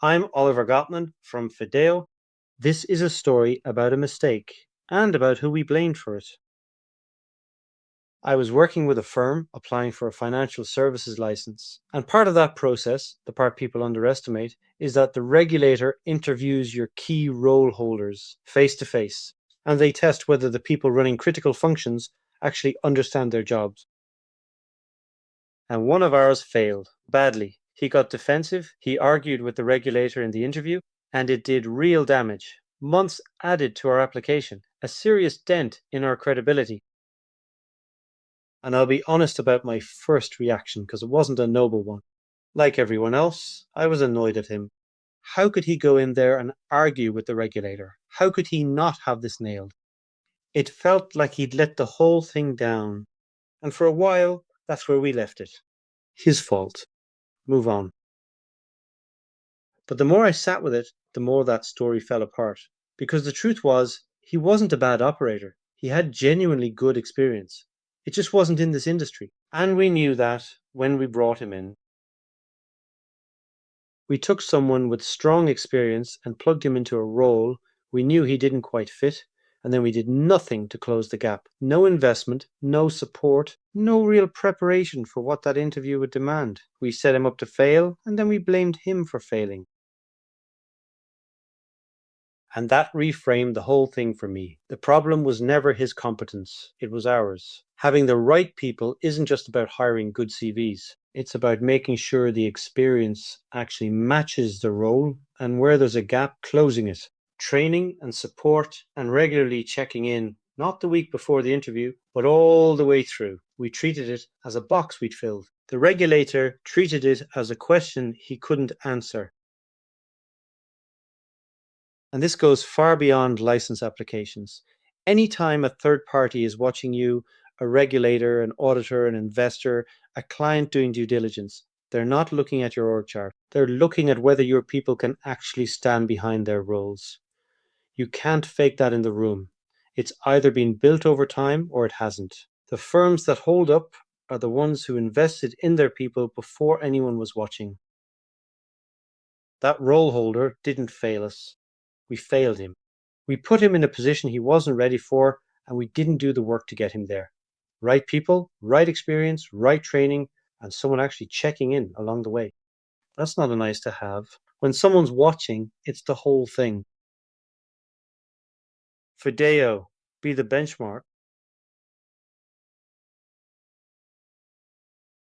I'm Oliver Gottman from Fideo. This is a story about a mistake and about who we blamed for it. I was working with a firm applying for a financial services license, and part of that process, the part people underestimate, is that the regulator interviews your key role holders face to face, and they test whether the people running critical functions actually understand their jobs. And one of ours failed badly. He got defensive, he argued with the regulator in the interview, and it did real damage. Months added to our application, a serious dent in our credibility. And I'll be honest about my first reaction because it wasn't a noble one. Like everyone else, I was annoyed at him. How could he go in there and argue with the regulator? How could he not have this nailed? It felt like he'd let the whole thing down. And for a while, that's where we left it. His fault. Move on. But the more I sat with it, the more that story fell apart. Because the truth was, he wasn't a bad operator. He had genuinely good experience. It just wasn't in this industry. And we knew that when we brought him in. We took someone with strong experience and plugged him into a role we knew he didn't quite fit, and then we did nothing to close the gap. No investment, no support, no real preparation for what that interview would demand. We set him up to fail, and then we blamed him for failing. And that reframed the whole thing for me. The problem was never his competence, it was ours. Having the right people isn't just about hiring good CVs. It's about making sure the experience actually matches the role, and where there's a gap, closing it. Training and support and regularly checking in, not the week before the interview, but all the way through. We treated it as a box we'd filled. The regulator treated it as a question he couldn't answer. And this goes far beyond license applications. Anytime a third party is watching you, a regulator, an auditor, an investor, a client doing due diligence, they're not looking at your org chart. They're looking at whether your people can actually stand behind their roles. You can't fake that in the room. It's either been built over time or it hasn't. The firms that hold up are the ones who invested in their people before anyone was watching. That role holder didn't fail us. We failed him. We put him in a position he wasn't ready for, and we didn't do the work to get him there. Right people, right experience, right training, and someone actually checking in along the way. That's not a nice to have. When someone's watching, it's the whole thing. Fideo, be the benchmark.